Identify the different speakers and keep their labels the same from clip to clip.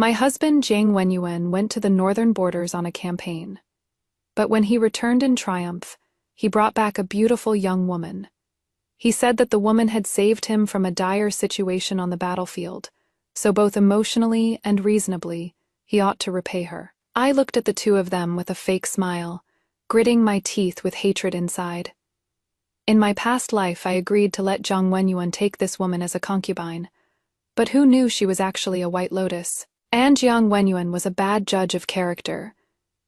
Speaker 1: My husband Jiang Wenyuan went to the northern borders on a campaign. But when he returned in triumph, he brought back a beautiful young woman. He said that the woman had saved him from a dire situation on the battlefield, so both emotionally and reasonably, he ought to repay her. I looked at the two of them with a fake smile, gritting my teeth with hatred inside. In my past life I agreed to let Jiang Wenyuan take this woman as a concubine, but who knew she was actually a white lotus? And Jiang Wenyuan was a bad judge of character.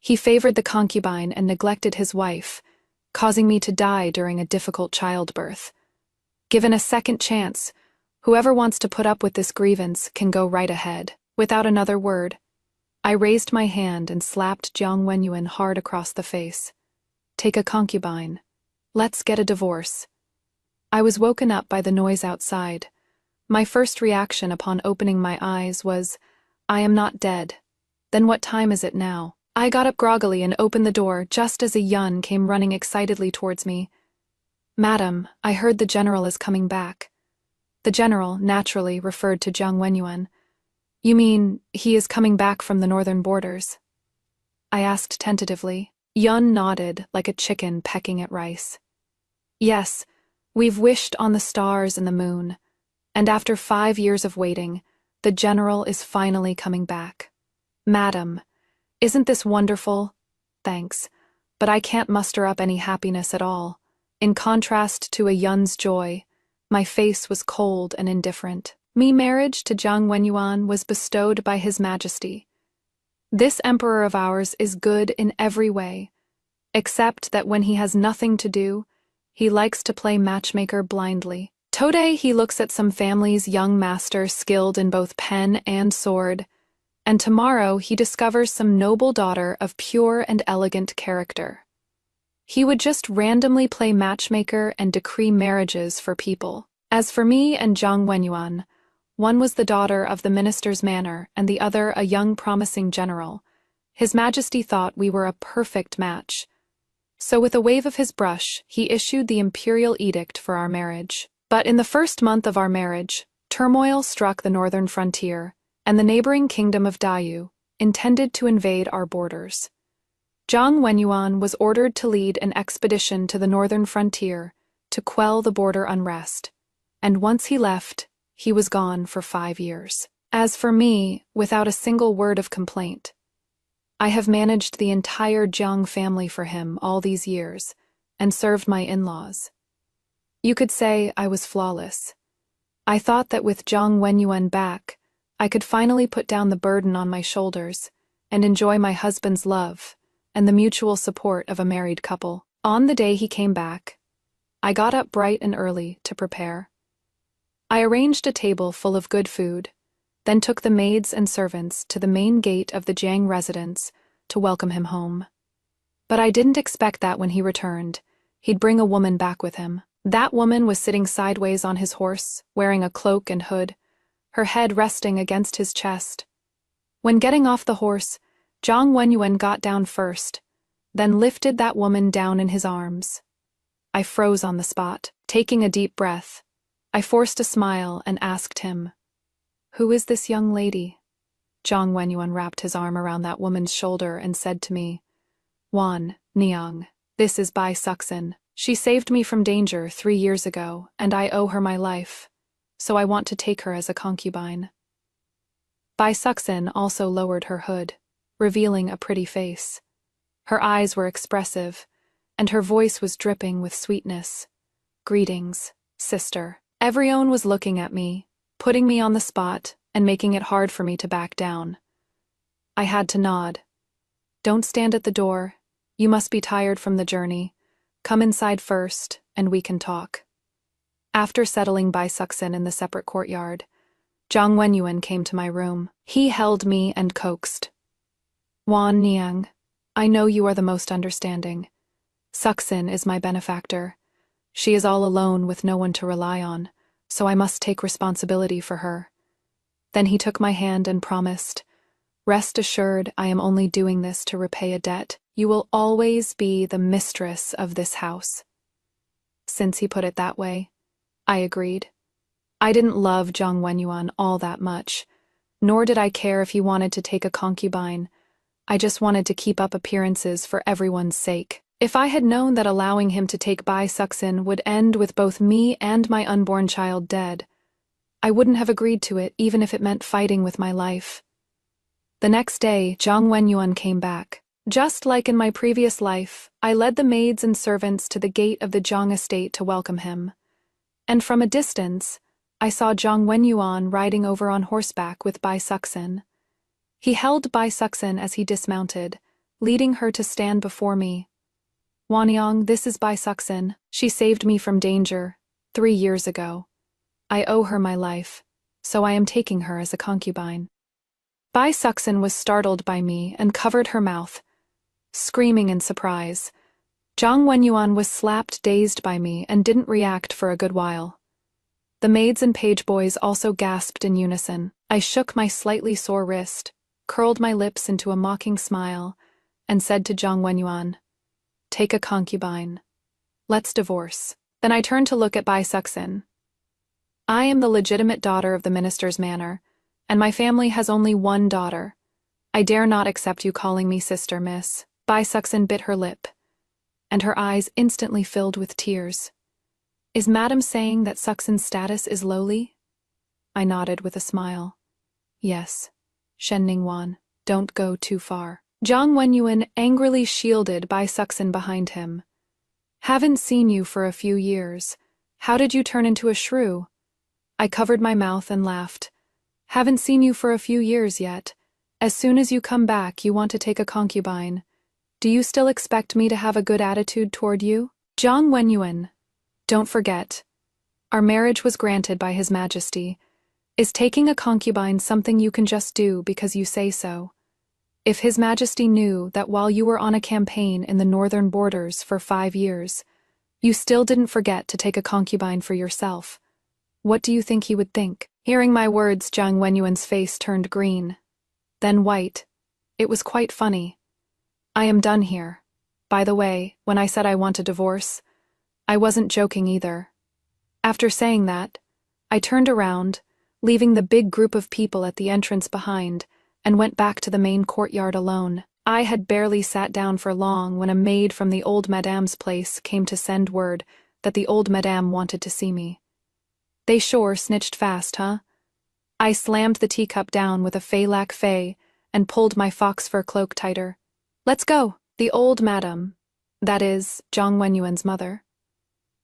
Speaker 1: He favored the concubine and neglected his wife, causing me to die during a difficult childbirth. Given a second chance, whoever wants to put up with this grievance can go right ahead. Without another word, I raised my hand and slapped Jiang Wenyuan hard across the face. Take a concubine. Let's get a divorce. I was woken up by the noise outside. My first reaction upon opening my eyes was, I am not dead. Then what time is it now? I got up groggily and opened the door just as a yun came running excitedly towards me. Madam, I heard the general is coming back. The general, naturally, referred to Jiang Wenyuan. You mean, he is coming back from the northern borders? I asked tentatively. Yun nodded like a chicken pecking at rice. Yes, we've wished on the stars and the moon, and after 5 years of waiting, the general is finally coming back. Madam, isn't this wonderful? Thanks, but I can't muster up any happiness at all. In contrast to a yun's joy, my face was cold and indifferent. Marriage to Jiang Wenyuan was bestowed by His Majesty. This emperor of ours is good in every way, except that when he has nothing to do, he likes to play matchmaker blindly. Today he looks at some family's young master skilled in both pen and sword, and tomorrow he discovers some noble daughter of pure and elegant character. He would just randomly play matchmaker and decree marriages for people. As for me and Jiang Wenyuan, one was the daughter of the minister's manor and the other a young promising general. His Majesty thought we were a perfect match. So with a wave of his brush, he issued the imperial edict for our marriage. But in the first month of our marriage, turmoil struck the northern frontier, and the neighboring kingdom of Dayu intended to invade our borders. Jiang Wenyuan was ordered to lead an expedition to the northern frontier to quell the border unrest, and once he left, he was gone for 5 years. As for me, without a single word of complaint, I have managed the entire Jiang family for him all these years, and served my in-laws. You could say I was flawless. I thought that with Jiang Wenyuan back, I could finally put down the burden on my shoulders and enjoy my husband's love and the mutual support of a married couple. On the day he came back, I got up bright and early to prepare. I arranged a table full of good food, then took the maids and servants to the main gate of the Jiang residence to welcome him home. But I didn't expect that when he returned, he'd bring a woman back with him. That woman was sitting sideways on his horse, wearing a cloak and hood, her head resting against his chest. When getting off the horse, Jiang Wenyuan got down first, then lifted that woman down in his arms. I froze on the spot. Taking a deep breath, I forced a smile and asked him, "Who is this young lady?" Jiang Wenyuan wrapped his arm around that woman's shoulder and said to me, "Wan, Niang, this is Bai Suxin. She saved me from danger 3 years ago, and I owe her my life, so I want to take her as a concubine." Bai Suxin also lowered her hood, revealing a pretty face. Her eyes were expressive, and her voice was dripping with sweetness. "Greetings, sister." Everyone was looking at me, putting me on the spot and making it hard for me to back down. I had to nod. "Don't stand at the door. You must be tired from the journey. Come inside first, and we can talk." After settling Bai Suxin in the separate courtyard, Jiang Wenyuan came to my room. He held me and coaxed. "Wan Niang, I know you are the most understanding. Suxin is my benefactor. She is all alone with no one to rely on, so I must take responsibility for her." Then he took my hand and promised, "Rest assured I am only doing this to repay a debt. You will always be the mistress of this house." Since he put it that way, I agreed. I didn't love Jiang Wenyuan all that much, nor did I care if he wanted to take a concubine. I just wanted to keep up appearances for everyone's sake. If I had known that allowing him to take Bai Suxin would end with both me and my unborn child dead, I wouldn't have agreed to it even if it meant fighting with my life. The next day, Zhang Wenyuan came back. Just like in my previous life, I led the maids and servants to the gate of the Zhang estate to welcome him. And from a distance, I saw Zhang Wenyuan riding over on horseback with Bai Suxin. He held Bai Suxin as he dismounted, leading her to stand before me. "Wanyang, this is Bai Suxin. She saved me from danger 3 years ago. I owe her my life, so I am taking her as a concubine." Bai Suxin was startled by me and covered her mouth, screaming in surprise. Zhang Wenyuan was slapped dazed by me and didn't react for a good while. The maids and page boys also gasped in unison. I shook my slightly sore wrist, curled my lips into a mocking smile, and said to Zhang Wenyuan, "Take a concubine. Let's divorce." Then I turned to look at Bai Suxin. "I am the legitimate daughter of the minister's manor, and my family has only one daughter. I dare not accept you calling me sister, miss." Bai Suxin bit her lip, and her eyes instantly filled with tears. "Is madam saying that Suxin's status is lowly?" I nodded with a smile. "Yes, Shen Ningwan, don't go too far." Zhang Wenyuan angrily shielded Bai Suxin behind him. "Haven't seen you for a few years. How did you turn into a shrew?" I covered my mouth and laughed. "Haven't seen you for a few years yet. As soon as you come back, you want to take a concubine. Do you still expect me to have a good attitude toward you?" "Zhang Wenyuan, don't forget, our marriage was granted by His Majesty. Is taking a concubine something you can just do because you say so? If His Majesty knew that while you were on a campaign in the northern borders for 5 years, you still didn't forget to take a concubine for yourself, what do you think he would think?" Hearing my words, Zhang Wenyuan's face turned green, then white. It was quite funny. "I am done here. By the way, when I said I want a divorce, I wasn't joking either." After saying that, I turned around, leaving the big group of people at the entrance behind, and went back to the main courtyard alone. I had barely sat down for long when a maid from the old madame's place came to send word that the old madame wanted to see me. "They sure snitched fast, huh?" I slammed the teacup down with a fei and pulled my fox fur cloak tighter. "Let's go." The old madame, that is, Zhang Wenyuan's mother.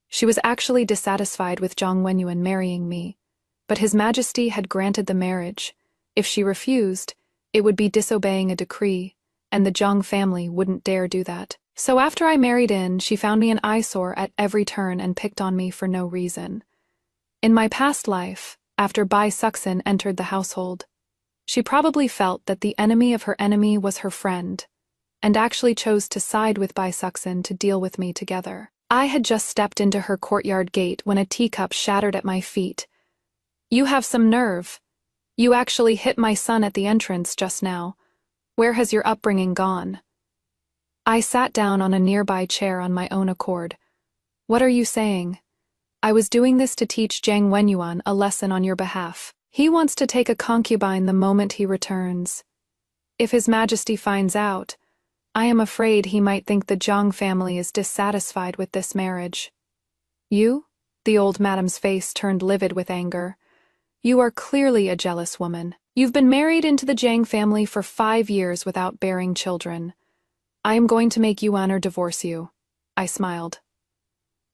Speaker 1: She was actually dissatisfied with Zhang Wenyuan marrying me, but His Majesty had granted the marriage. If she refused, it would be disobeying a decree, and the Zhang family wouldn't dare do that. So after I married in, she found me an eyesore at every turn and picked on me for no reason. In my past life, after Bai Suxin entered the household, she probably felt that the enemy of her enemy was her friend, and actually chose to side with Bai Suxin to deal with me together. I had just stepped into her courtyard gate when a teacup shattered at my feet. "You have some nerve. You actually hit my son at the entrance just now. Where has your upbringing gone?" I sat down on a nearby chair on my own accord. "What are you saying?" "I was doing this to teach Zhang Wenyuan a lesson on your behalf. He wants to take a concubine the moment he returns. If His Majesty finds out, I am afraid he might think the Zhang family is dissatisfied with this marriage." "You?" The old madame's face turned livid with anger. "You are clearly a jealous woman. You've been married into the Zhang family for 5 years without bearing children. I am going to make Yuan divorce you." I smiled.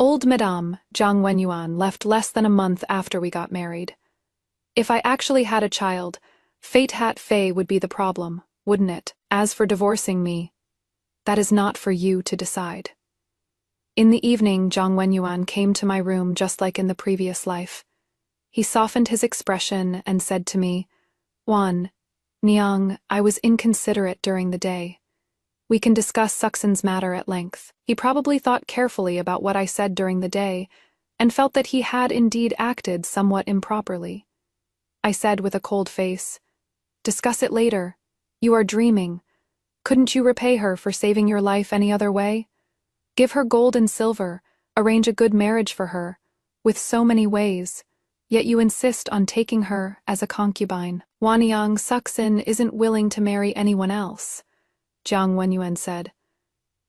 Speaker 1: Old Madame, Zhang Wenyuan, left less than a month after we got married. If I actually had a child, Fate Hat Fei would be the problem, wouldn't it? As for divorcing me, that is not for you to decide. In the evening, Zhang Wenyuan came to my room just like in the previous life. He softened his expression and said to me, "Wan, Niang, I was inconsiderate during the day. We can discuss Suxin's matter at length." He probably thought carefully about what I said during the day, and felt that he had indeed acted somewhat improperly. I said with a cold face, "Discuss it later. You are dreaming. Couldn't you repay her for saving your life any other way? Give her gold and silver, arrange a good marriage for her, with so many ways. yet you insist on taking her as a concubine. Wanyang Suxin isn't willing to marry anyone else, Jiang Wenyuan said.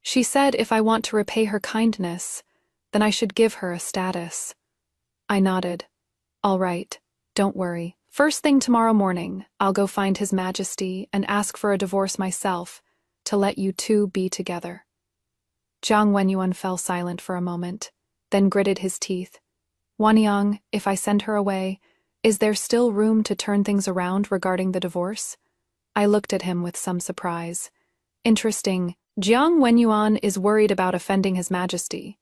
Speaker 1: She said if I want to repay her kindness, then I should give her a status. I nodded. All right, don't worry. First thing tomorrow morning, I'll go find His Majesty and ask for a divorce myself to let you two be together. Jiang Wenyuan fell silent for a moment, then gritted his teeth. Wanyang, if I send her away, is there still room to turn things around regarding the divorce? I looked at him with some surprise. Interesting, Jiang Wenyuan is worried about offending His Majesty,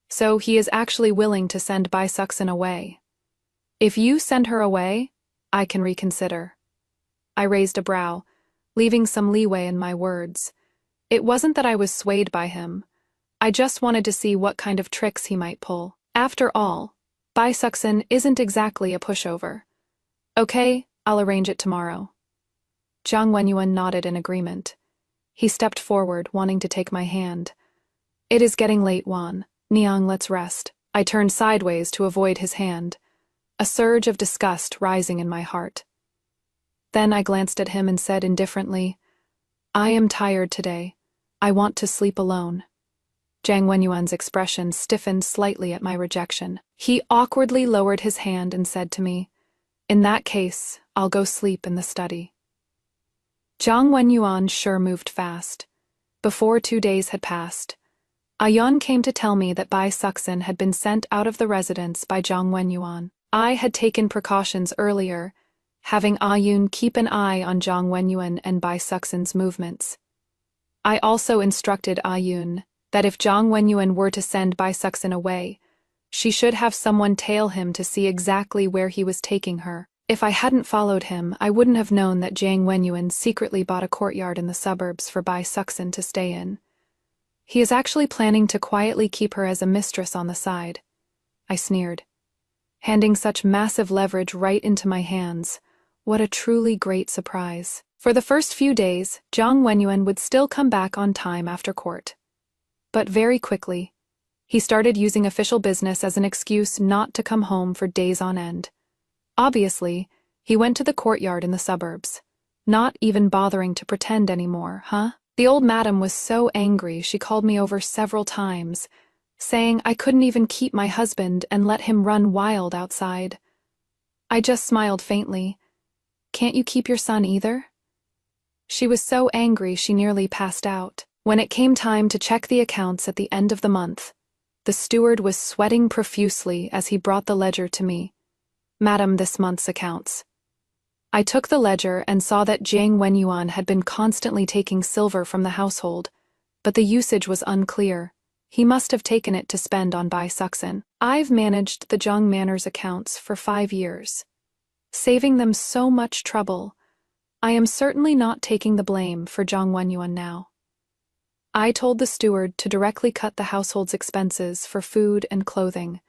Speaker 1: so he is actually willing to send Bai Suxin away. If you send her away, I can reconsider. I raised a brow, leaving some leeway in my words. It wasn't that I was swayed by him. I just wanted to see what kind of tricks he might pull. After all, Bai Suxin isn't exactly a pushover. Okay, I'll arrange it tomorrow. Jiang Wenyuan nodded in agreement. He stepped forward, wanting to take my hand. It is getting late, Wan. Niang, let's rest. I turned sideways to avoid his hand, a surge of disgust rising in my heart. Then I glanced at him and said indifferently, I am tired today. I want to sleep alone. Jiang Wenyuan's expression stiffened slightly at my rejection. He awkwardly lowered his hand and said to me, In that case, I'll go sleep in the study. Jiang Wenyuan sure moved fast. Before 2 days had passed, Ayun came to tell me that Bai Suxin had been sent out of the residence by Jiang Wenyuan. I had taken precautions earlier, having Ayun keep an eye on Jiang Wenyuan and Bai Suxin's movements. I also instructed Ayun that if Jiang Wenyuan were to send Bai Suxin away, she should have someone tail him to see exactly where he was taking her. If I hadn't followed him, I wouldn't have known that Jiang Wenyuan secretly bought a courtyard in the suburbs for Bai Suxin to stay in. He is actually planning to quietly keep her as a mistress on the side. I sneered. Handing such massive leverage right into my hands, what a truly great surprise. For the first few days, Jiang Wenyuan would still come back on time after court. But very quickly, he started using official business as an excuse not to come home for days on end. Obviously, he went to the courtyard in the suburbs, not even bothering to pretend anymore, huh? The old madam was so angry she called me over several times, saying I couldn't even keep my husband and let him run wild outside. I just smiled faintly. Can't you keep your son either? She was so angry she nearly passed out. When it came time to check the accounts at the end of the month, the steward was sweating profusely as he brought the ledger to me. Madam, this month's accounts. I took the ledger and saw that Jiang Wenyuan had been constantly taking silver from the household, but the usage was unclear. He must have taken it to spend on Bai Suxin. I've managed the Zhang Manor's accounts for 5 years, saving them so much trouble. I am certainly not taking the blame for Jiang Wenyuan now. I told the steward to directly cut the household's expenses for food and clothing,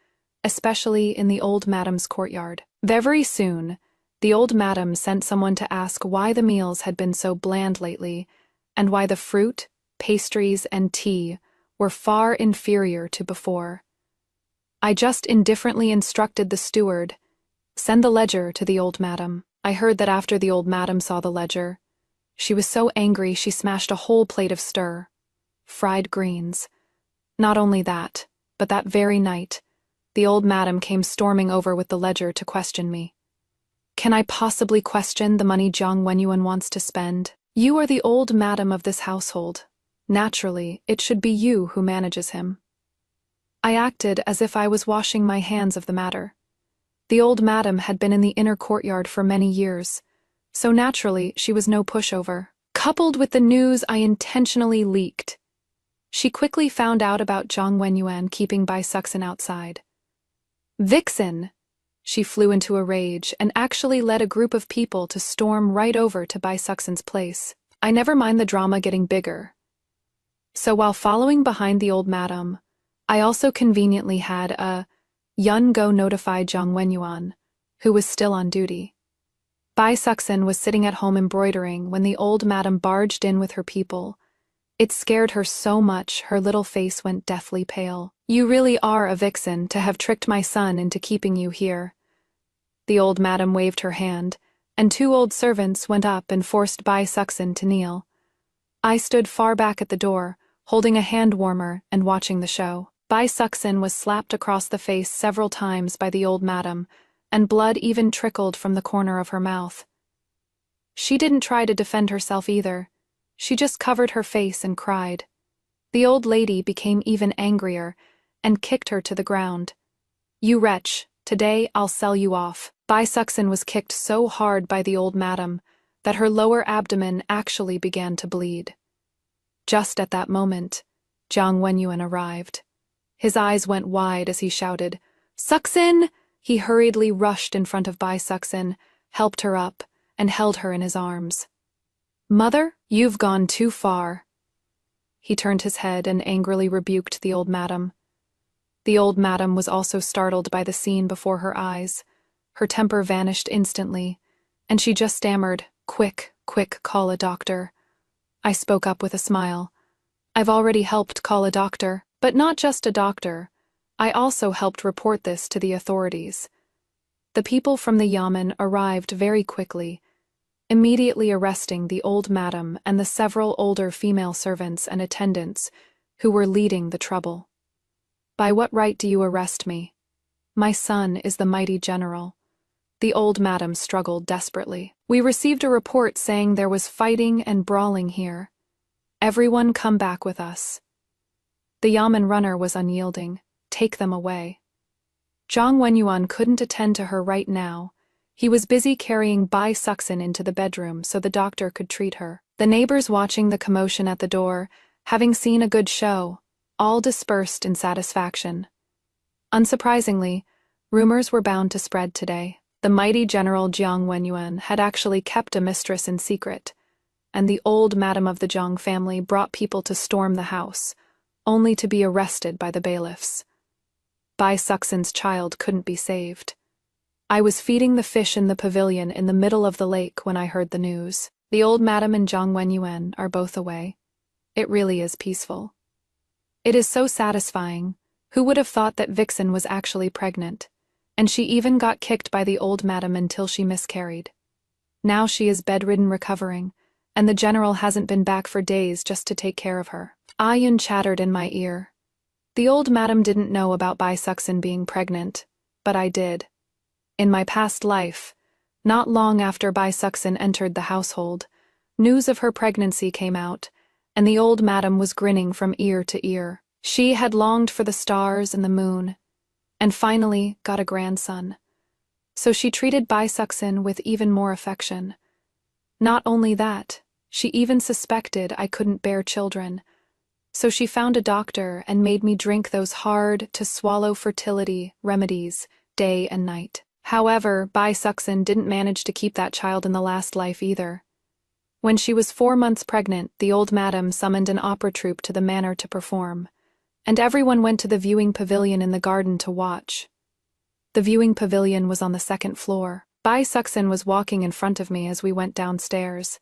Speaker 1: especially in the old madam's courtyard. Very soon, the old madam sent someone to ask why the meals had been so bland lately, and why the fruit, pastries, and tea were far inferior to before. I just indifferently instructed the steward, send the ledger to the old madam. I heard that after the old madam saw the ledger, she was so angry she smashed a whole plate of fried greens. Not only that, but that very night, the old madam came storming over with the ledger to question me. Can I possibly question the money Jiang Wenyuan wants to spend? You are the old madam of this household. Naturally, it should be you who manages him. I acted as if I was washing my hands of the matter. The old madam had been in the inner courtyard for many years, so naturally she was no pushover. Coupled with the news I intentionally leaked, she quickly found out about Jiang Wenyuan keeping Bai Suxin outside. Vixen! She flew into a rage and actually led a group of people to storm right over to Bai Suxin's place. I never mind the drama getting bigger. So while following behind the old madam, I also conveniently had Yun go notify Jiang Wenyuan, who was still on duty. Bai Suxin was sitting at home embroidering when the old madam barged in with her people. It scared her so much her little face went deathly pale. You really are a vixen to have tricked my son into keeping you here. The old madam waved her hand, and 2 old servants went up and forced Bai Suxin to kneel. I stood far back at the door, holding a hand warmer and watching the show. Bai Suxin was slapped across the face several times by the old madam, and blood even trickled from the corner of her mouth. She didn't try to defend herself either. She just covered her face and cried. The old lady became even angrier and kicked her to the ground. "You wretch, today I'll sell you off." Bai Suxin was kicked so hard by the old madam that her lower abdomen actually began to bleed. Just at that moment, Jiang Wenyuan arrived. His eyes went wide as he shouted, "Suxin!" He hurriedly rushed in front of Bai Suxin, helped her up, and held her in his arms. "Mother, you've gone too far." He turned his head and angrily rebuked the old madam. The old madam was also startled by the scene before her eyes. Her temper vanished instantly, and she just stammered, "Quick, quick, call a doctor." I spoke up with a smile. "I've already helped call a doctor, but not just a doctor. I also helped report this to the authorities." The people from the yamen arrived very quickly, immediately arresting the old madam and the several older female servants and attendants who were leading the trouble. "By what right do you arrest me? My son is the mighty general." The old madam struggled desperately. "We received a report saying there was fighting and brawling here. Everyone come back with us." The yamen runner was unyielding. "Take them away." Jiang Wenyuan couldn't attend to her right now. He was busy carrying Bai Suxin into the bedroom so the doctor could treat her. The neighbors watching the commotion at the door, having seen a good show, all dispersed in satisfaction. Unsurprisingly, rumors were bound to spread today. The mighty General Jiang Wenyuan had actually kept a mistress in secret, and the old madam of the Jiang family brought people to storm the house, only to be arrested by the bailiffs. Bai Suxin's child couldn't be saved. I was feeding the fish in the pavilion in the middle of the lake when I heard the news. The old madam and Jiang Wenyuan are both away. It really is peaceful. It is so satisfying. Who would have thought that Vixen was actually pregnant? And she even got kicked by the old madam until she miscarried. Now she is bedridden recovering, and the general hasn't been back for days just to take care of her. Ayun chattered in my ear. The old madam didn't know about Bai Suxin being pregnant, but I did. In my past life, not long after Bai Suxin entered the household, news of her pregnancy came out, and the old madam was grinning from ear to ear. She had longed for the stars and the moon, and finally got a grandson. So she treated Bai Suxin with even more affection. Not only that, she even suspected I couldn't bear children. So she found a doctor and made me drink those hard-to-swallow fertility remedies day and night. However, Bai Suxin didn't manage to keep that child in the last life either. When she was 4 months pregnant, the old madam summoned an opera troupe to the manor to perform, and everyone went to the viewing pavilion in the garden to watch. The viewing pavilion was on the 2nd floor. Bai Suxin was walking in front of me as we went downstairs.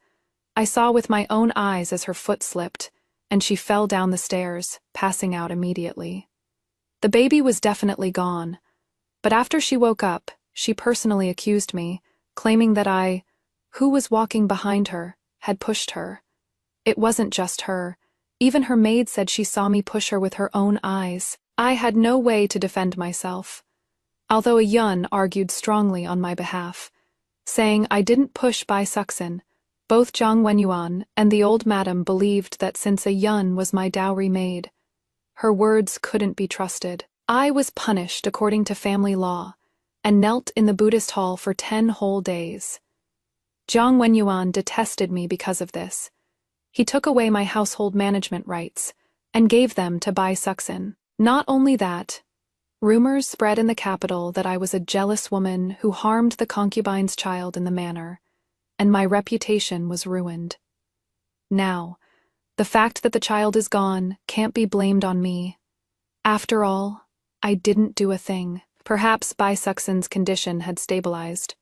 Speaker 1: I saw with my own eyes as her foot slipped, and she fell down the stairs, passing out immediately. The baby was definitely gone, but after she woke up, she personally accused me, claiming that who was walking behind her, had pushed her. It wasn't just her. Even her maid said she saw me push her with her own eyes. I had no way to defend myself, although a Yun argued strongly on my behalf, saying I didn't push Bai Suxin. Both Jiang Wenyuan and the old madam believed that since a Yun was my dowry maid, her words couldn't be trusted. I was punished according to family law, and knelt in the Buddhist hall for 10 whole days. Jiang Wenyuan detested me because of this. He took away my household management rights and gave them to Bai Suxin. Not only that, rumors spread in the capital that I was a jealous woman who harmed the concubine's child in the manor, and my reputation was ruined. Now, the fact that the child is gone can't be blamed on me. After all, I didn't do a thing. Perhaps Bai Suxin's condition had stabilized.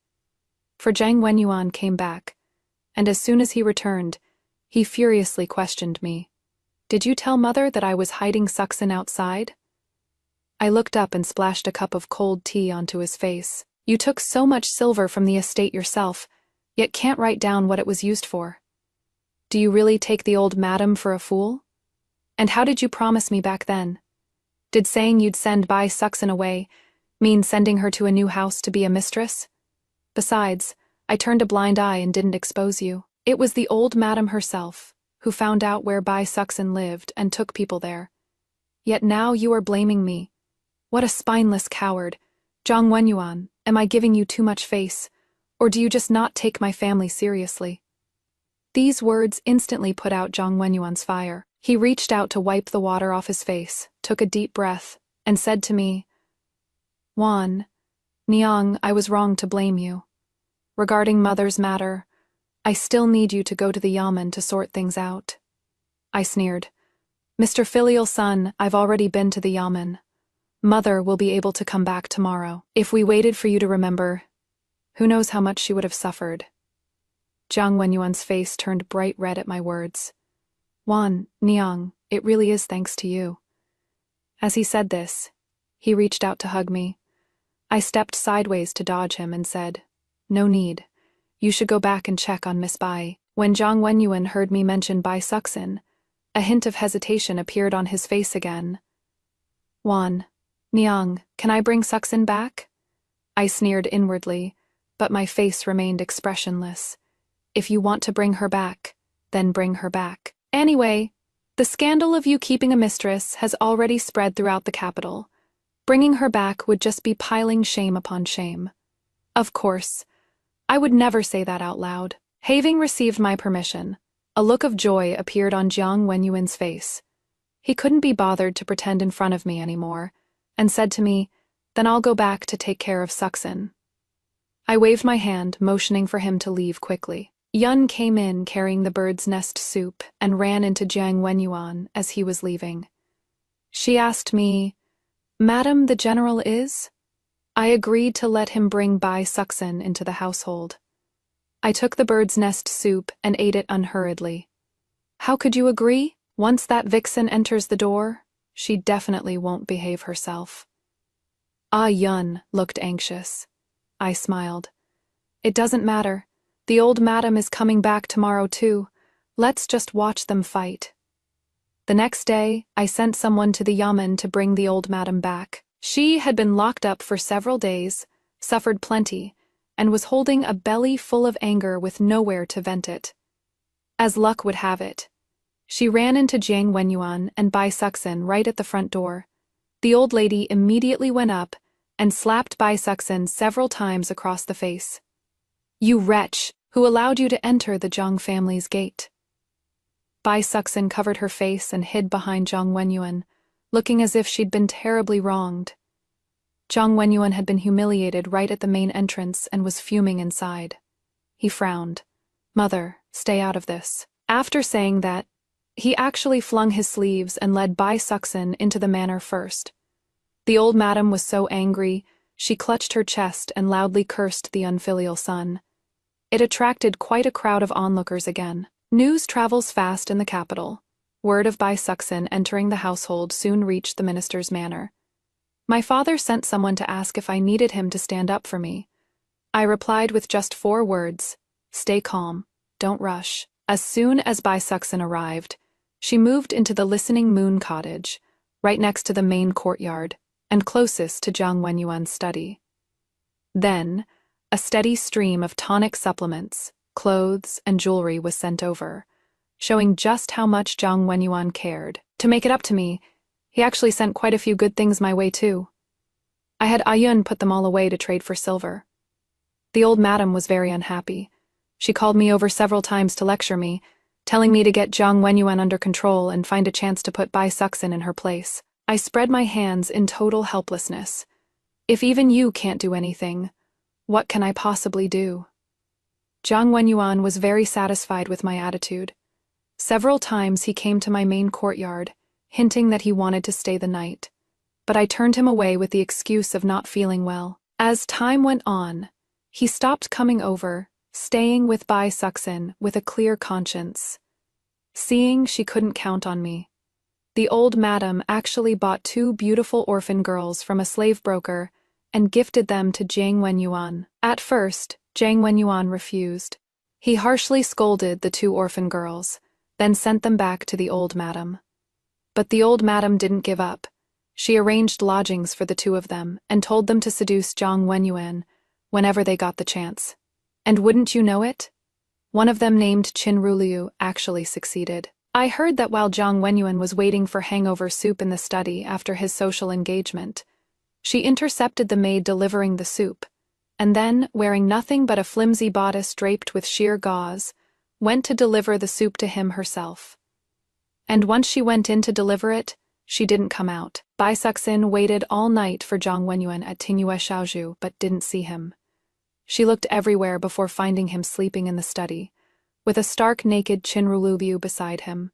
Speaker 1: For Jiang Wenyuan came back, and as soon as he returned, he furiously questioned me. "Did you tell Mother that I was hiding Suxin outside?" I looked up and splashed a cup of cold tea onto his face. You took so much silver from the estate yourself, yet can't write down what it was used for. Do you really take the old madam for a fool? And how did you promise me back then? Did saying you'd send Bai Suxin away mean sending her to a new house to be a mistress? Besides, I turned a blind eye and didn't expose you. It was the old madam herself who found out where Bai Suxin lived and took people there. Yet now you are blaming me. What a spineless coward. Zhang Wenyuan, am I giving you too much face, or do you just not take my family seriously? These words instantly put out Zhang Wenyuan's fire. He reached out to wipe the water off his face, took a deep breath, and said to me, Wan, Niang, I was wrong to blame you. Regarding mother's matter, I still need you to go to the yamen to sort things out. I sneered. Mr. Filial Son, I've already been to the yamen. Mother will be able to come back tomorrow. If we waited for you to remember, who knows how much she would have suffered. Zhang Wenyuan's face turned bright red at my words. Wan, Niang, it really is thanks to you. As he said this, he reached out to hug me. I stepped sideways to dodge him and said, No need. You should go back and check on Miss Bai. When Zhang Wenyuan heard me mention Bai Suxin, a hint of hesitation appeared on his face again. Wan, Niang, can I bring Suxin back? I sneered inwardly, but my face remained expressionless. If you want to bring her back, then bring her back. Anyway, the scandal of you keeping a mistress has already spread throughout the capital. Bringing her back would just be piling shame upon shame. Of course, I would never say that out loud. Having received my permission, a look of joy appeared on Zhang Wenyuan's face. He couldn't be bothered to pretend in front of me anymore, and said to me, Then I'll go back to take care of Suxin. I waved my hand, motioning for him to leave quickly. Yun came in carrying the bird's nest soup and ran into Zhang Wenyuan as he was leaving. She asked me, Madam, the general is? I agreed to let him bring Bai Suxin into the household. I took the bird's nest soup and ate it unhurriedly. How could you agree? Once that vixen enters the door, she definitely won't behave herself. Ah, Yun looked anxious. I smiled. It doesn't matter. The old madam is coming back tomorrow too. Let's just watch them fight. The next day, I sent someone to the yamen to bring the old madam back. She had been locked up for several days, suffered plenty, and was holding a belly full of anger with nowhere to vent it. As luck would have it, she ran into Zhang Wenyuan and Bai Suxin right at the front door. The old lady immediately went up and slapped Bai Suxin several times across the face. You wretch, who allowed you to enter the Zhang family's gate? Bai Suxin covered her face and hid behind Zhang Wenyuan, looking as if she'd been terribly wronged. Zhang Wenyuan had been humiliated right at the main entrance and was fuming inside. He frowned. Mother, stay out of this. After saying that, he actually flung his sleeves and led Bai Suxin into the manor first. The old madam was so angry, she clutched her chest and loudly cursed the unfilial son. It attracted quite a crowd of onlookers again. News travels fast in the capital. Word of Bai Suxin entering the household soon reached the minister's manor. My father sent someone to ask if I needed him to stand up for me. I replied with just 4 words, Stay calm, don't rush. As soon as Bai Suxin arrived, she moved into the Listening Moon cottage, right next to the main courtyard, and closest to Zhang Wenyuan's study. Then, a steady stream of tonic supplements, clothes, and jewelry was sent over, showing just how much Zhang Wenyuan cared. To make it up to me, he actually sent quite a few good things my way too. I had Ayun put them all away to trade for silver. The old madam was very unhappy. She called me over several times to lecture me, telling me to get Zhang Wenyuan under control and find a chance to put Bai Suxin in her place. I spread my hands in total helplessness. If even you can't do anything, what can I possibly do? Zhang Wenyuan was very satisfied with my attitude. Several times he came to my main courtyard, hinting that he wanted to stay the night, but I turned him away with the excuse of not feeling well. As time went on, he stopped coming over, staying with Bai Suxin with a clear conscience. Seeing she couldn't count on me, the old madam actually bought 2 beautiful orphan girls from a slave broker and gifted them to Jiang Wenyuan. At first, Jiang Wenyuan refused. He harshly scolded the two orphan girls, then sent them back to the old madam. But the old madam didn't give up. She arranged lodgings for the two of them and told them to seduce Jiang Wenyuan whenever they got the chance. And wouldn't you know it? One of them, named Qin Ruliu, actually succeeded. I heard that while Jiang Wenyuan was waiting for hangover soup in the study after his social engagement, she intercepted the maid delivering the soup, and then, wearing nothing but a flimsy bodice draped with sheer gauze, went to deliver the soup to him herself. And once she went in to deliver it, she didn't come out. Bai Suxin waited all night for Jiang Wenyuan at Tingyue Shaozhu but didn't see him. She looked everywhere before finding him sleeping in the study, with a stark naked Qin Ruliu beside him.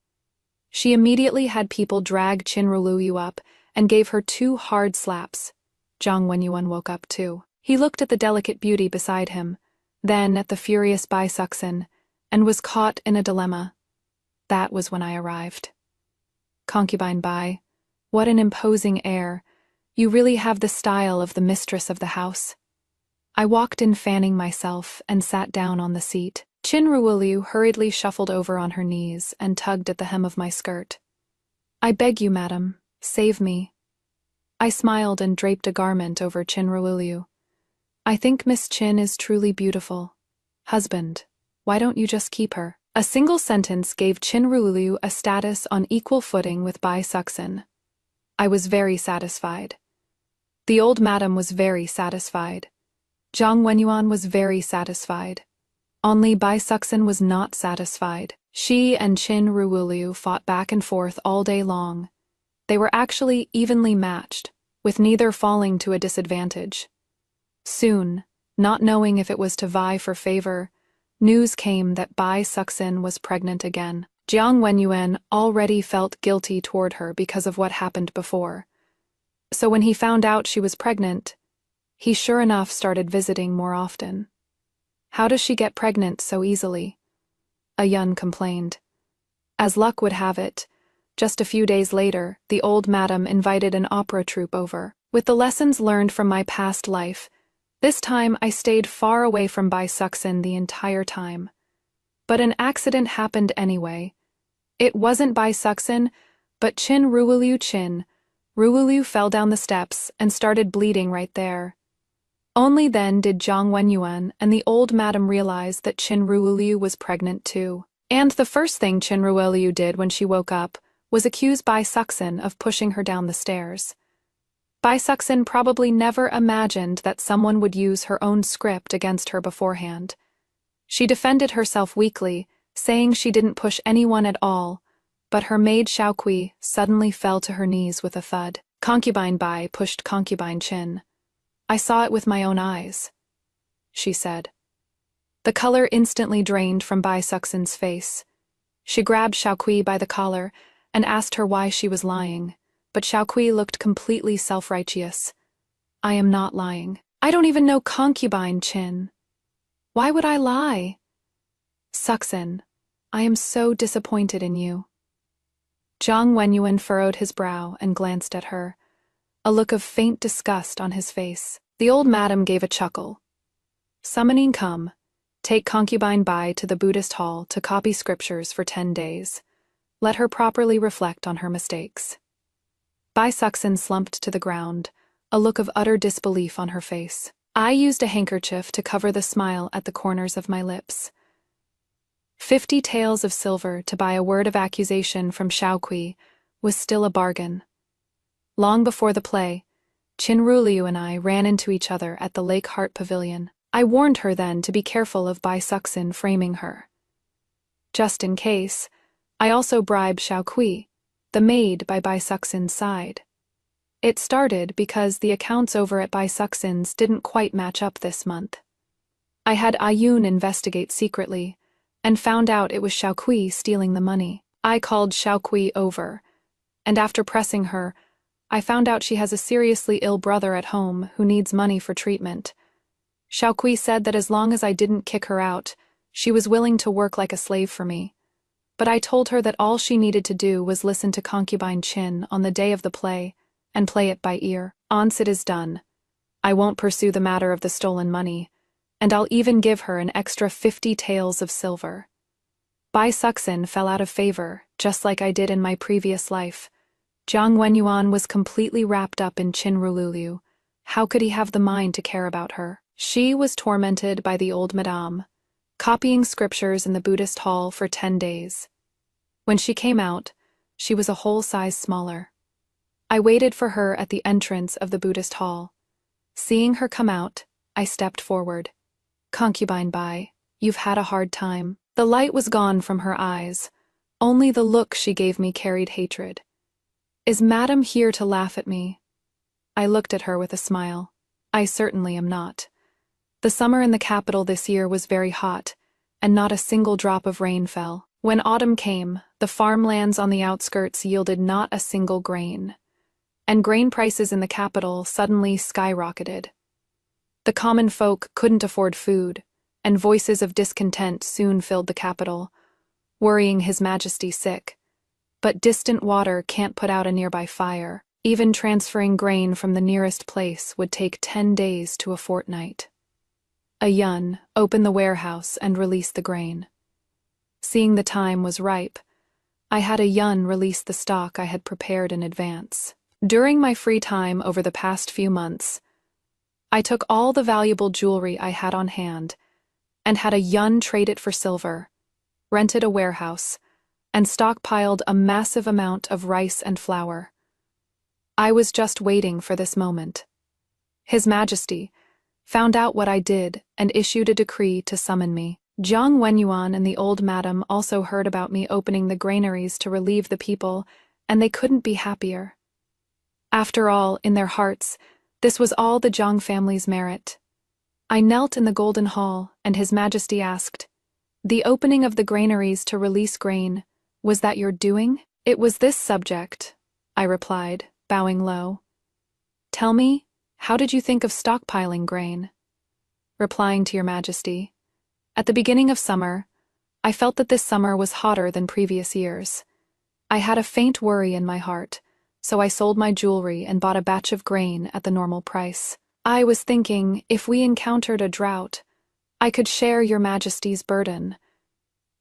Speaker 1: She immediately had people drag Qin Ruliu up and gave her 2 hard slaps. Jiang Wenyuan woke up too. He looked at the delicate beauty beside him, then at the furious Bai Suxin, and was caught in a dilemma. That was when I arrived. Concubine Bai, what an imposing air. You really have the style of the mistress of the house. I walked in fanning myself and sat down on the seat. Qin Ruliu hurriedly shuffled over on her knees and tugged at the hem of my skirt. I beg you, madam, save me. I smiled and draped a garment over Qin Ruliu. I think Miss Qin is truly beautiful. Husband, why don't you just keep her? A single sentence gave Qin Ruliu a status on equal footing with Bai Suxin. I was very satisfied. The old madam was very satisfied. Jiang Wenyuan was very satisfied. Only Bai Suxin was not satisfied. She and Qin Ruliu fought back and forth all day long. They were actually evenly matched, with neither falling to a disadvantage. Soon, not knowing if it was to vie for favor, news came that Bai Suxin was pregnant again. Jiang Wenyuan already felt guilty toward her because of what happened before. So when he found out she was pregnant, he sure enough started visiting more often. How does she get pregnant so easily? A Yun complained. As luck would have it, just a few days later, the old madam invited an opera troupe over. With the lessons learned from my past life, this time I stayed far away from Bai Suxin the entire time. But an accident happened anyway. It wasn't Bai Suxin, but Qin Ruliu. Qin Ruliu fell down the steps and started bleeding right there. Only then did Jiang Wenyuan and the old madam realize that Qin Ruliu was pregnant too. And the first thing Qin Ruliu did when she woke up was accuse Bai Suxin of pushing her down the stairs. Bai Suxin probably never imagined that someone would use her own script against her beforehand. She defended herself weakly, saying she didn't push anyone at all, but her maid Xiaokui suddenly fell to her knees with a thud. Concubine Bai pushed Concubine Qin. I saw it with my own eyes, she said. The color instantly drained from Bai Suxin's face. She grabbed Xiaokui by the collar and asked her why she was lying, but Xiaokui looked completely self-righteous. I am not lying. I don't even know Concubine Qin. Why would I lie? Suxin, I am so disappointed in you. Jiang Wenyuan furrowed his brow and glanced at her, a look of faint disgust on his face. The old madam gave a chuckle. Summoning come, take Concubine Bai to the Buddhist hall to copy scriptures for 10 days. Let her properly reflect on her mistakes. Bai Suxin slumped to the ground, a look of utter disbelief on her face. I used a handkerchief to cover the smile at the corners of my lips. 50 taels of silver to buy a word of accusation from Xiaokui was still a bargain. Long before the play, Qin Ruliu and I ran into each other at the Lake Heart Pavilion. I warned her then to be careful of Bai Suxin framing her. Just in case, I also bribed Xiaokui, the maid by Bai Suxin's side. It started because the accounts over at Bai Suxin's didn't quite match up this month. I had Ayun investigate secretly, and found out it was Xiaokui stealing the money. I called Xiaokui over, and after pressing her, I found out she has a seriously ill brother at home who needs money for treatment. Xiaokui said that as long as I didn't kick her out, she was willing to work like a slave for me. But I told her that all she needed to do was listen to Concubine Qin on the day of the play and play it by ear. Once it is done, I won't pursue the matter of the stolen money, and I'll even give her an extra 50 taels of silver. Bai Suxin fell out of favor, just like I did in my previous life. Jiang Wenyuan was completely wrapped up in Qin Rululu. How could he have the mind to care about her? She was tormented by the old madame, copying scriptures in the Buddhist hall for 10 days. When she came out, she was a whole size smaller. I waited for her at the entrance of the Buddhist hall. Seeing her come out, I stepped forward. Concubine Bai, you've had a hard time. The light was gone from her eyes. Only the look she gave me carried hatred. Is Madam here to laugh at me? I looked at her with a smile. I certainly am not. The summer in the capital this year was very hot, and not a single drop of rain fell. When autumn came, the farmlands on the outskirts yielded not a single grain, and grain prices in the capital suddenly skyrocketed. The common folk couldn't afford food, and voices of discontent soon filled the capital, worrying His Majesty sick. But distant water can't put out a nearby fire. Even transferring grain from the nearest place would take 10 days to a fortnight. A yun opened the warehouse and released the grain. Seeing the time was ripe, I had a yun release the stock I had prepared in advance. During my free time over the past few months, I took all the valuable jewelry I had on hand and had a yun trade it for silver, rented a warehouse, and stockpiled a massive amount of rice and flour. I was just waiting for this moment. His Majesty found out what I did and issued a decree to summon me. Jiang Wenyuan and the old madam also heard about me opening the granaries to relieve the people, and they couldn't be happier. After all, in their hearts, this was all the Jiang family's merit. I knelt in the golden hall, and His Majesty asked, "The opening of the granaries to release grain, was that your doing?" "It was this subject," I replied, bowing low. "Tell me, how did you think of stockpiling grain?" Replying to Your Majesty, "At the beginning of summer, I felt that this summer was hotter than previous years. I had a faint worry in my heart, so I sold my jewelry and bought a batch of grain at the normal price. I was thinking, if we encountered a drought, I could share Your Majesty's burden.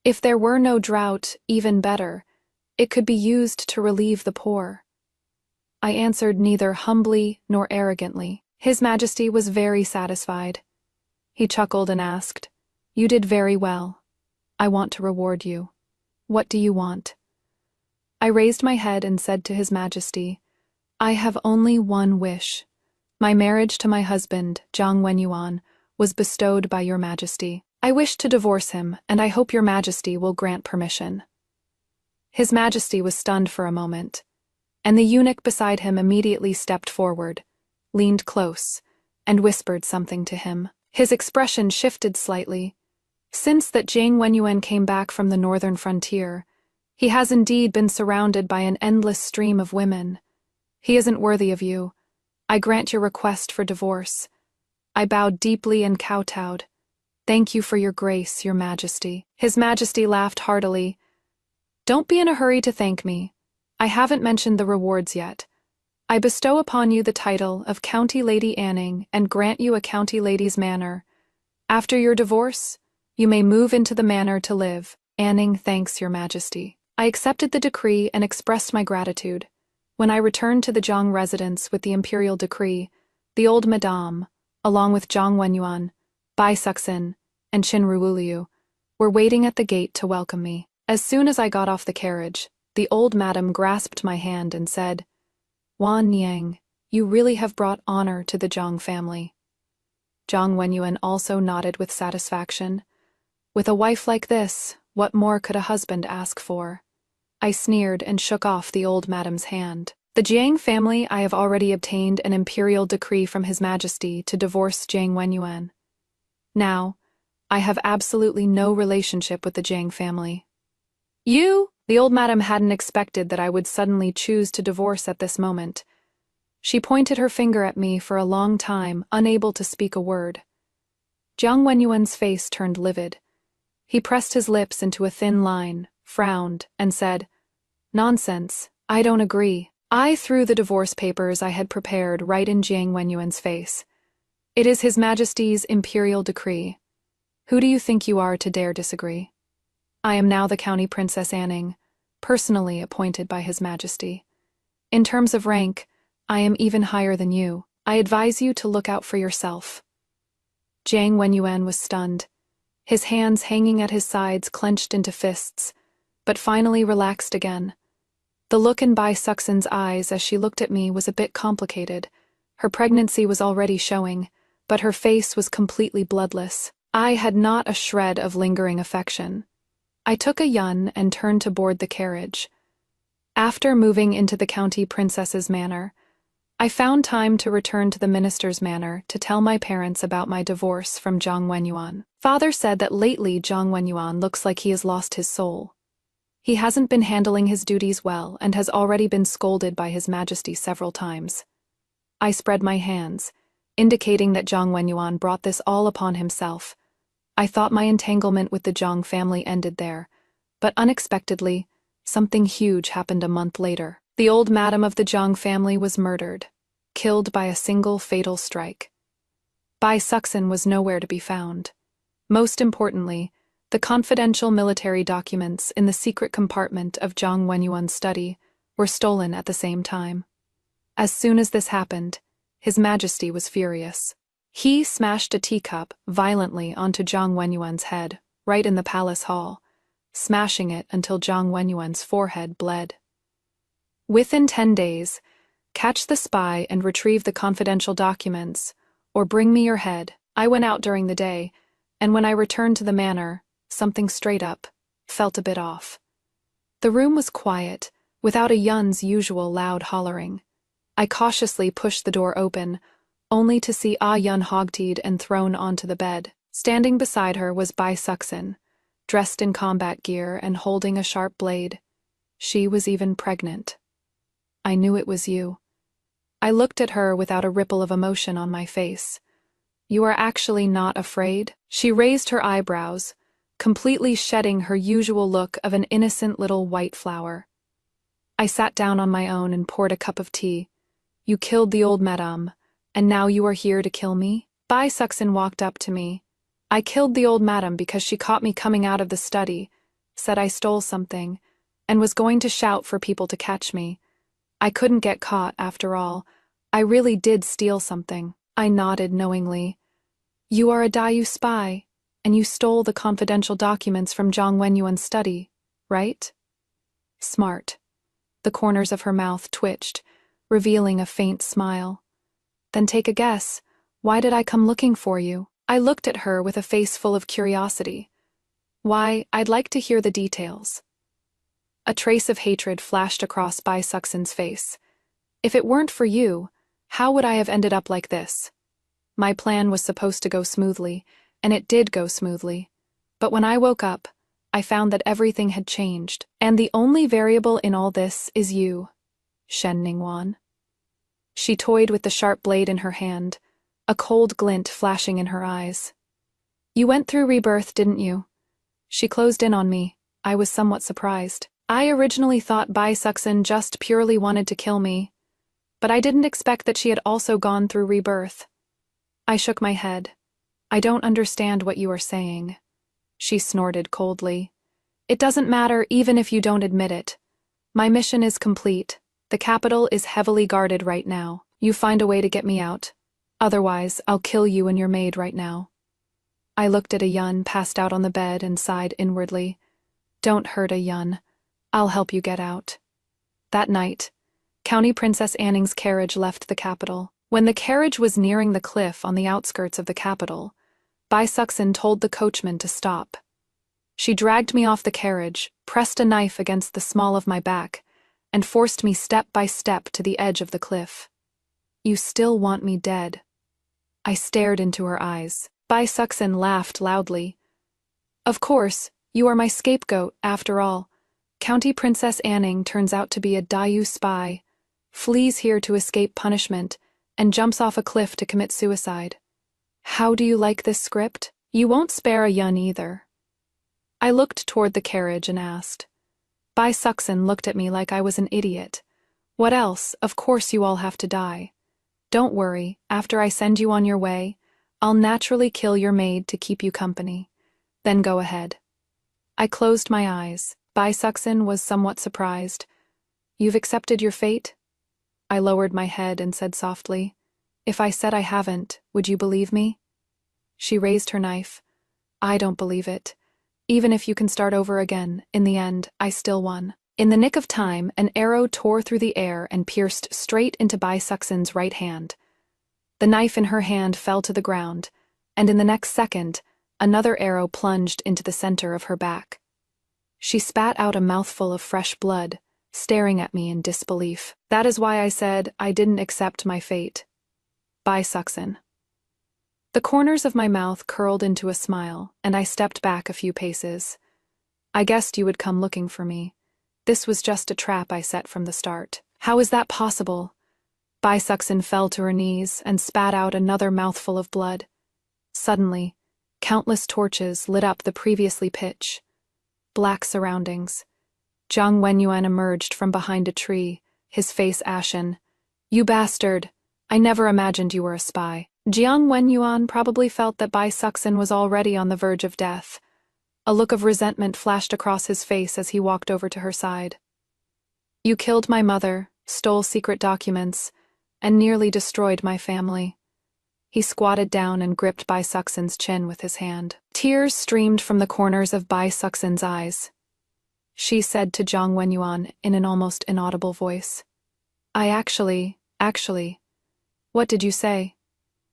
Speaker 1: If there were no drought, even better, it could be used to relieve the poor." I answered neither humbly nor arrogantly. His Majesty was very satisfied. He chuckled and asked, "You did very well. I want to reward you. What do you want?" I raised my head and said to His Majesty, "I have only one wish. My marriage to my husband, Jiang Wenyuan, was bestowed by Your Majesty. I wish to divorce him, and I hope Your Majesty will grant permission." His Majesty was stunned for a moment, and the eunuch beside him immediately stepped forward, leaned close, and whispered something to him. His expression shifted slightly. Since that Jiang Wenyuan came back from the northern frontier, he has indeed been surrounded by an endless stream of women. He isn't worthy of you. I grant your request for divorce. I bowed deeply and kowtowed. "Thank you for your grace, Your Majesty." His Majesty laughed heartily. "Don't be in a hurry to thank me. I haven't mentioned the rewards yet. I bestow upon you the title of County Lady Anning and grant you a County Lady's manor. After your divorce, you may move into the manor to live. Anning thanks Your Majesty." I accepted the decree and expressed my gratitude. When I returned to the Jiang residence with the imperial decree, the old madame, along with Jiang Wenyuan, Bai Suxin, and Qin Ruoliu, were waiting at the gate to welcome me. As soon as I got off the carriage, the old madam grasped my hand and said, "Wan Niang, you really have brought honor to the Jiang family." Jiang Wenyuan also nodded with satisfaction. With a wife like this, what more could a husband ask for? I sneered and shook off the old madam's hand. The Jiang family, I have already obtained an imperial decree from His Majesty to divorce Jiang Wenyuan. Now, I have absolutely no relationship with the Jiang family. "You?" The old madam hadn't expected that I would suddenly choose to divorce at this moment. She pointed her finger at me for a long time, unable to speak a word. Jiang Wenyuan's face turned livid. He pressed his lips into a thin line, frowned, and said, "Nonsense, I don't agree." I threw the divorce papers I had prepared right in Jiang Wenyuan's face. It is His Majesty's imperial decree. Who do you think you are to dare disagree? I am now the County Princess Anning, personally appointed by His Majesty. In terms of rank, I am even higher than you. I advise you to look out for yourself. Jiang Wenyuan was stunned, his hands hanging at his sides clenched into fists, but finally relaxed again. The look in Bai Suxin's eyes as she looked at me was a bit complicated. Her pregnancy was already showing, but her face was completely bloodless. I had not a shred of lingering affection. I took a yun and turned to board the carriage. After moving into the county princess's manor, I found time to return to the minister's manor to tell my parents about my divorce from Jiang Wenyuan. Father said that lately Jiang Wenyuan looks like he has lost his soul. He hasn't been handling his duties well and has already been scolded by His Majesty several times. I spread my hands, indicating that Jiang Wenyuan brought this all upon himself. I thought my entanglement with the Jiang family ended there, but unexpectedly, something huge happened a month later. The old madam of the Jiang family was murdered, killed by a single fatal strike. Bai Suxin was nowhere to be found. Most importantly, the confidential military documents in the secret compartment of Jiang Wenyuan's study were stolen at the same time. As soon as this happened, His Majesty was furious. He smashed a teacup violently onto Jiang Wenyuan's head, right in the palace hall, smashing it until Jiang Wenyuan's forehead bled. Within 10 days, catch the spy and retrieve the confidential documents, or bring me your head. I went out during the day, and when I returned to the manor, something straight up felt a bit off. The room was quiet, without a yun's usual loud hollering. I cautiously pushed the door open, only to see Ah Yun hogtied and thrown onto the bed. Standing beside her was Bai Suxin, dressed in combat gear and holding a sharp blade. She was even pregnant. I knew it was you. I looked at her without a ripple of emotion on my face. You are actually not afraid? She raised her eyebrows, completely shedding her usual look of an innocent little white flower. I sat down on my own and poured a cup of tea. You killed the old madame, and now you are here to kill me? Bai Suxin walked up to me. I killed the old madam because she caught me coming out of the study, said I stole something, and was going to shout for people to catch me. I couldn't get caught, after all. I really did steal something. I nodded knowingly. You are a Dayu spy, and you stole the confidential documents from Jiang Wenyuan's study, right? Smart. The corners of her mouth twitched, revealing a faint smile. Then take a guess. Why did I come looking for you? I looked at her with a face full of curiosity. Why, I'd like to hear the details. A trace of hatred flashed across Bai Suxin's face. If it weren't for you, how would I have ended up like this? My plan was supposed to go smoothly, and it did go smoothly. But when I woke up, I found that everything had changed, and the only variable in all this is you, Shen Ningguan. She toyed with the sharp blade in her hand, a cold glint flashing in her eyes. You went through rebirth, didn't you? She closed in on me. I was somewhat surprised. I originally thought Bai Suxin just purely wanted to kill me, but I didn't expect that she had also gone through rebirth. I shook my head. I don't understand what you are saying. She snorted coldly. It doesn't matter even if you don't admit it. My mission is complete. The capital is heavily guarded right now. You find a way to get me out. Otherwise, I'll kill you and your maid right now. I looked at a yun passed out on the bed and sighed inwardly. Don't hurt a yun. I'll help you get out. That night, County Princess Anning's carriage left the capital. When the carriage was nearing the cliff on the outskirts of the capital, Bai Suxin told the coachman to stop. She dragged me off the carriage, pressed a knife against the small of my back, and forced me step by step to the edge of the cliff. You still want me dead. I stared into her eyes. Bai Suxin laughed loudly. Of course, you are my scapegoat, after all. County Princess Anning turns out to be a Dayu spy, flees here to escape punishment, and jumps off a cliff to commit suicide. How do you like this script? You won't spare a yun either. I looked toward the carriage and asked. Bai Suxin looked at me like I was an idiot. What else? Of course you all have to die. Don't worry, after I send you on your way, I'll naturally kill your maid to keep you company. Then go ahead. I closed my eyes. Bai Suxin was somewhat surprised. You've accepted your fate? I lowered my head and said softly, If I said I haven't, would you believe me? She raised her knife. I don't believe it. Even if you can start over again, in the end, I still won. In the nick of time, an arrow tore through the air and pierced straight into Bai Suxin's right hand. The knife in her hand fell to the ground, and in the next second, another arrow plunged into the center of her back. She spat out a mouthful of fresh blood, staring at me in disbelief. That is why I said I didn't accept my fate. Bai Suxin. The corners of my mouth curled into a smile, and I stepped back a few paces. I guessed you would come looking for me. This was just a trap I set from the start. How is that possible? Bai Suxin fell to her knees and spat out another mouthful of blood. Suddenly, countless torches lit up the previously pitch. Black surroundings. Jiang Wenyuan emerged from behind a tree, his face ashen. You bastard! I never imagined you were a spy. Jiang Wenyuan probably felt that Bai Suxin was already on the verge of death. A look of resentment flashed across his face as he walked over to her side. You killed my mother, stole secret documents, and nearly destroyed my family. He squatted down and gripped Bai Suxin's chin with his hand. Tears streamed from the corners of Bai Suxin's eyes. She said to Jiang Wenyuan in an almost inaudible voice, I actually, what did you say?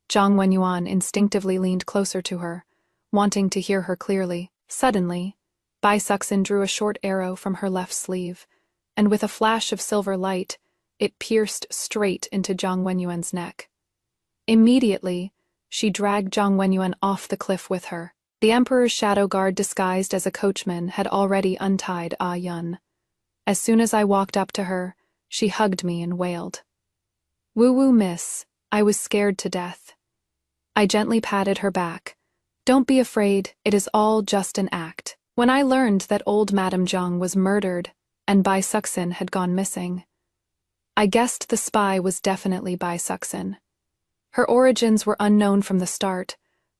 Speaker 1: Jiang Wenyuan instinctively leaned closer to her, wanting to hear her clearly. Suddenly, Bai Suxin drew a short arrow from her left sleeve, and with a flash of silver light, it pierced straight into Jiang Wenyuan's neck. Immediately, she dragged Jiang Wenyuan off the cliff with her. The Emperor's shadow guard disguised as a coachman had already untied Ah Yun. As soon as I walked up to her, she hugged me and wailed. Woo-woo, miss, I was scared to death. I gently patted her back. Don't be afraid, it is all just an act. When I learned that old Madame Jiang was murdered and Bai Suxin had gone missing, I guessed the spy was definitely Bai Suxin. Her origins were unknown from the start,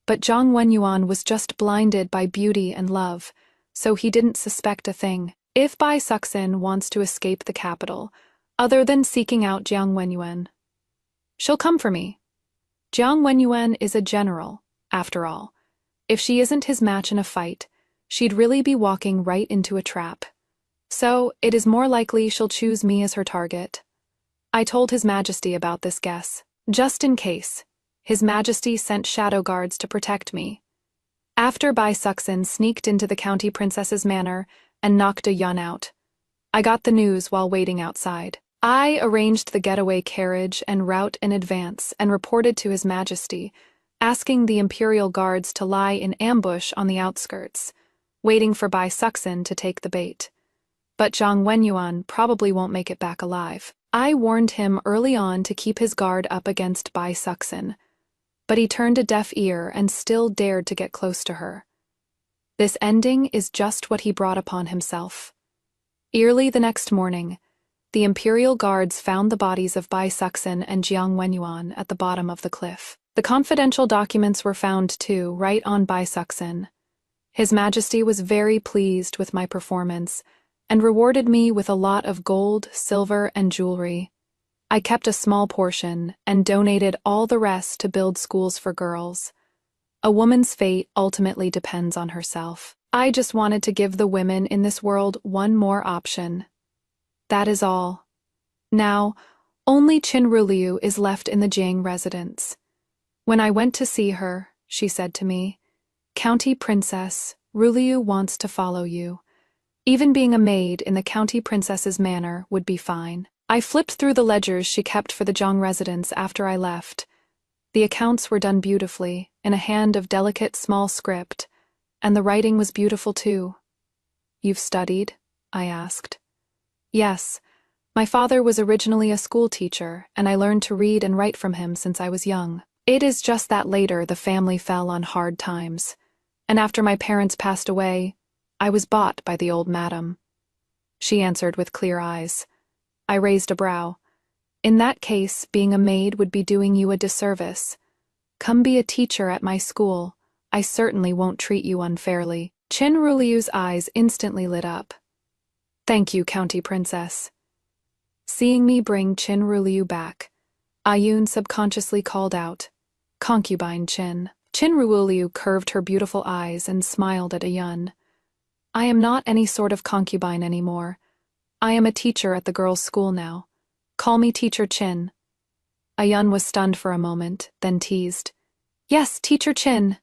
Speaker 1: but Jiang Wenyuan was just blinded by beauty and love, so he didn't suspect a thing. If Bai Suxin wants to escape the capital, other than seeking out Jiang Wenyuan, she'll come for me. Jiang Wenyuan is a general, after all. If she isn't his match in a fight, she'd really be walking right into a trap. So, it is more likely she'll choose me as her target. I told His Majesty about this guess. Just in case, His Majesty sent shadow guards to protect me. After Bai Suxin sneaked into the county princess's manor and knocked a Yun out, I got the news while waiting outside. I arranged the getaway carriage and route in advance and reported to His Majesty, asking the imperial guards to lie in ambush on the outskirts, waiting for Bai Suxin to take the bait. But Jiang Wenyuan probably won't make it back alive. I warned him early on to keep his guard up against Bai Suxin, but he turned a deaf ear and still dared to get close to her. This ending is just what he brought upon himself. Early the next morning, the imperial guards found the bodies of Bai Suxin and Jiang Wenyuan at the bottom of the cliff. The confidential documents were found too, right on Bai Suxin. His Majesty was very pleased with my performance and rewarded me with a lot of gold, silver, and jewelry. I kept a small portion and donated all the rest to build schools for girls. A woman's fate ultimately depends on herself. I just wanted to give the women in this world one more option. That is all. Now, only Qin Ruliu is left in the Jiang residence. When I went to see her, she said to me, County Princess, Ruliu wants to follow you. Even being a maid in the county princess's manor would be fine. I flipped through the ledgers she kept for the Jiang residence after I left. The accounts were done beautifully, in a hand of delicate small script, and the writing was beautiful too. You've studied? I asked. Yes. My father was originally a school teacher, and I learned to read and write from him since I was young. It is just that later the family fell on hard times, and after my parents passed away, I was bought by the old madam. She answered with clear eyes. I raised a brow. In that case, being a maid would be doing you a disservice. Come be a teacher at my school. I certainly won't treat you unfairly. Chin Ruliu's eyes instantly lit up. Thank you, County Princess. Seeing me bring Chin Ruliu back, Ayun subconsciously called out, Concubine Chin. Chin Ruliu curved her beautiful eyes and smiled at Ayun. I am not any sort of concubine anymore. I am a teacher at the girls' school now. Call me Teacher Chin. Ayun was stunned for a moment, then teased. Yes, Teacher Chin.